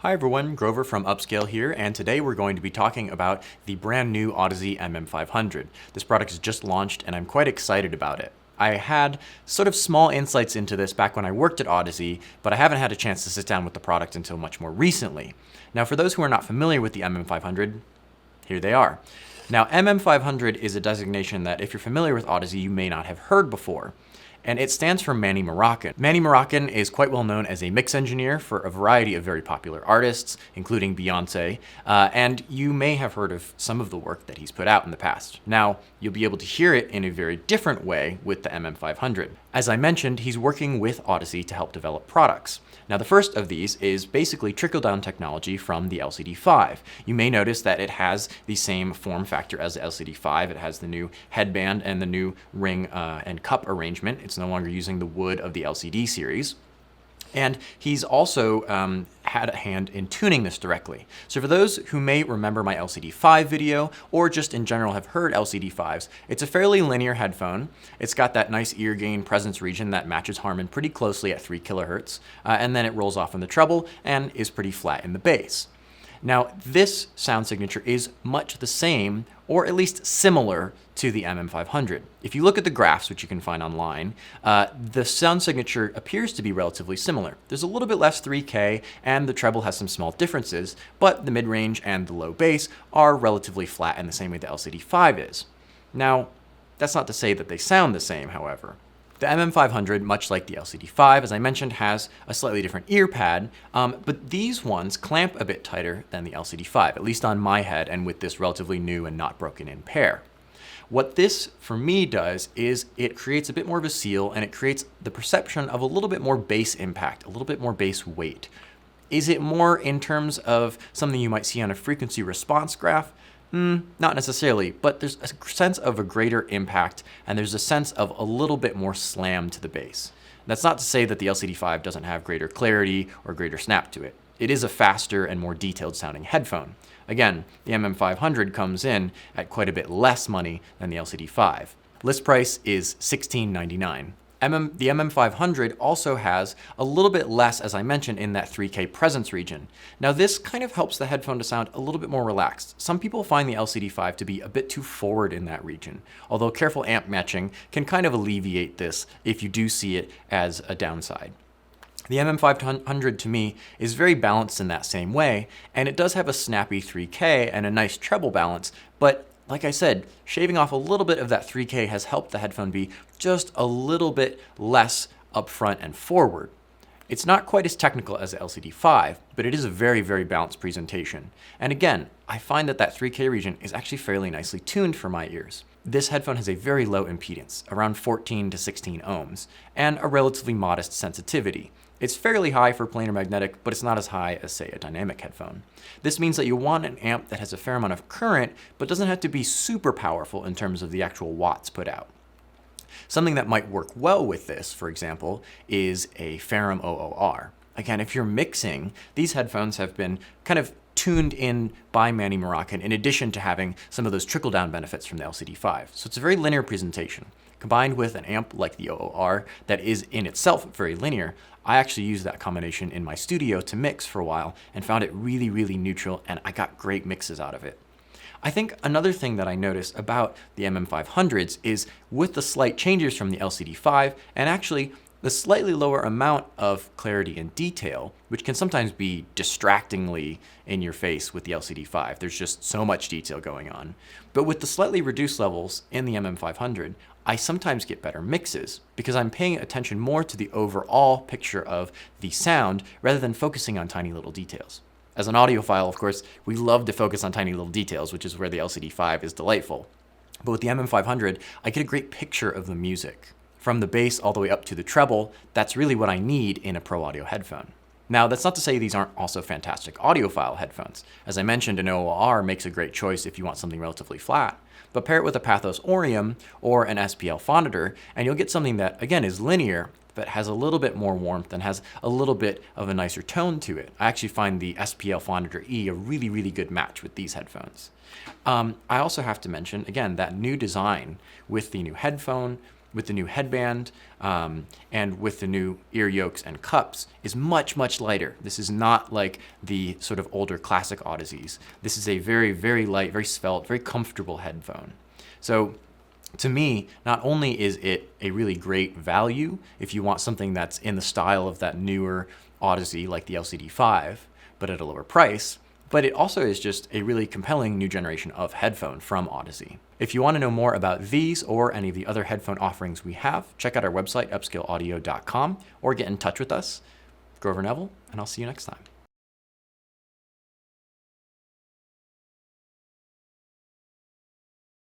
Hi everyone, Grover from Upscale here, and today we're going to be talking about the brand new Audeze MM-500. This product is just launched and I'm quite excited about it. I had sort of small insights into this back when I worked at Audeze, but I haven't had a chance to sit down with the product until much more recently. Now for those who are not familiar with the MM-500, here they are. Now MM-500 is a designation that if you're familiar with Audeze, you may not have heard before. And it stands for Manny Moroccan. Manny Moroccan is quite well known as a mix engineer for a variety of very popular artists, including Beyonce, and you may have heard of some of the work that he's put out in the past. Now, you'll be able to hear it in a very different way with the MM-500. As I mentioned, he's working with Audeze to help develop products. Now, the first of these is basically trickle-down technology from the LCD5. You may notice that it has the same form factor as the LCD5. It has the new headband and the new ring and cup arrangement. It's no longer using the wood of the LCD series. And he's also had a hand in tuning this directly. So for those who may remember my LCD5 video, or just in general have heard LCD5s, it's a fairly linear headphone. It's got that nice ear gain presence region that matches Harman pretty closely at 3 kilohertz, and then it rolls off in the treble and is pretty flat in the bass. Now, this sound signature is much the same, or at least similar, to the MM-500. If you look at the graphs, which you can find online, the sound signature appears to be relatively similar. There's a little bit less 3K, and the treble has some small differences, but the mid-range and the low bass are relatively flat in the same way the LCD5 is. Now, that's not to say that they sound the same, however. The MM-500, much like the LCD5, as I mentioned, has a slightly different ear pad, but these ones clamp a bit tighter than the LCD5, at least on my head and with this relatively new and not broken in pair. What this, for me, does is it creates a bit more of a seal and it creates the perception of a little bit more bass impact, a little bit more bass weight. Is it more in terms of something you might see on a frequency response graph? Not necessarily, but there's a sense of a greater impact and there's a sense of a little bit more slam to the bass. That's not to say that the LCD5 doesn't have greater clarity or greater snap to it. It is a faster and more detailed sounding headphone. Again, the MM-500 comes in at quite a bit less money than the LCD5. List price is $16.99. The MM-500 also has a little bit less, as I mentioned, in that 3K presence region. Now this kind of helps the headphone to sound a little bit more relaxed. Some people find the LCD5 to be a bit too forward in that region, although careful amp matching can kind of alleviate this if you do see it as a downside. The MM-500 to me is very balanced in that same way, and it does have a snappy 3K and a nice treble balance, but like I said, shaving off a little bit of that 3K has helped the headphone be just a little bit less upfront and forward. It's not quite as technical as the LCD5, but it is a very, very balanced presentation. And again, I find that that 3K region is actually fairly nicely tuned for my ears. This headphone has a very low impedance, around 14 to 16 ohms, and a relatively modest sensitivity. It's fairly high for planar magnetic, but it's not as high as, say, a dynamic headphone. This means that you want an amp that has a fair amount of current, but doesn't have to be super powerful in terms of the actual watts put out. Something that might work well with this, for example, is a Ferrum OOR. Again, if you're mixing, these headphones have been kind of tuned in by Manny Moroccan in addition to having some of those trickle-down benefits from the LCD5. So it's a very linear presentation. Combined with an amp like the OOR that is in itself very linear, I actually used that combination in my studio to mix for a while and found it really, really neutral, and I got great mixes out of it. I think another thing that I noticed about the MM-500s is with the slight changes from the LCD5 and actually the slightly lower amount of clarity and detail, which can sometimes be distractingly in your face with the LCD5. There's just so much detail going on. But with the slightly reduced levels in the MM-500, I sometimes get better mixes because I'm paying attention more to the overall picture of the sound rather than focusing on tiny little details. As an audiophile, of course, we love to focus on tiny little details, which is where the LCD5 is delightful. But with the MM-500, I get a great picture of the music. From the bass all the way up to the treble, that's really what I need in a pro audio headphone. Now, that's not to say these aren't also fantastic audiophile headphones. As I mentioned, an OOR makes a great choice if you want something relatively flat. But pair it with a Pathos Aureum or an SPL Phonitor, and you'll get something that, again, is linear, but has a little bit more warmth and has a little bit of a nicer tone to it. I actually find the SPL Phonitor E a really, really good match with these headphones. I also have to mention, again, that new design with the new headphone, with the new headband and with the new ear yokes and cups is much, much lighter. This is not like the sort of older classic Audeses. This is a very, very light, very svelte, very comfortable headphone. So to me, not only is it a really great value if you want something that's in the style of that newer Audeze like the LCD5, but at a lower price, but it also is just a really compelling new generation of headphone from Audeze. If you want to know more about these or any of the other headphone offerings we have, check out our website, upscaleaudio.com, or get in touch with us. Grover Neville, and I'll see you next time.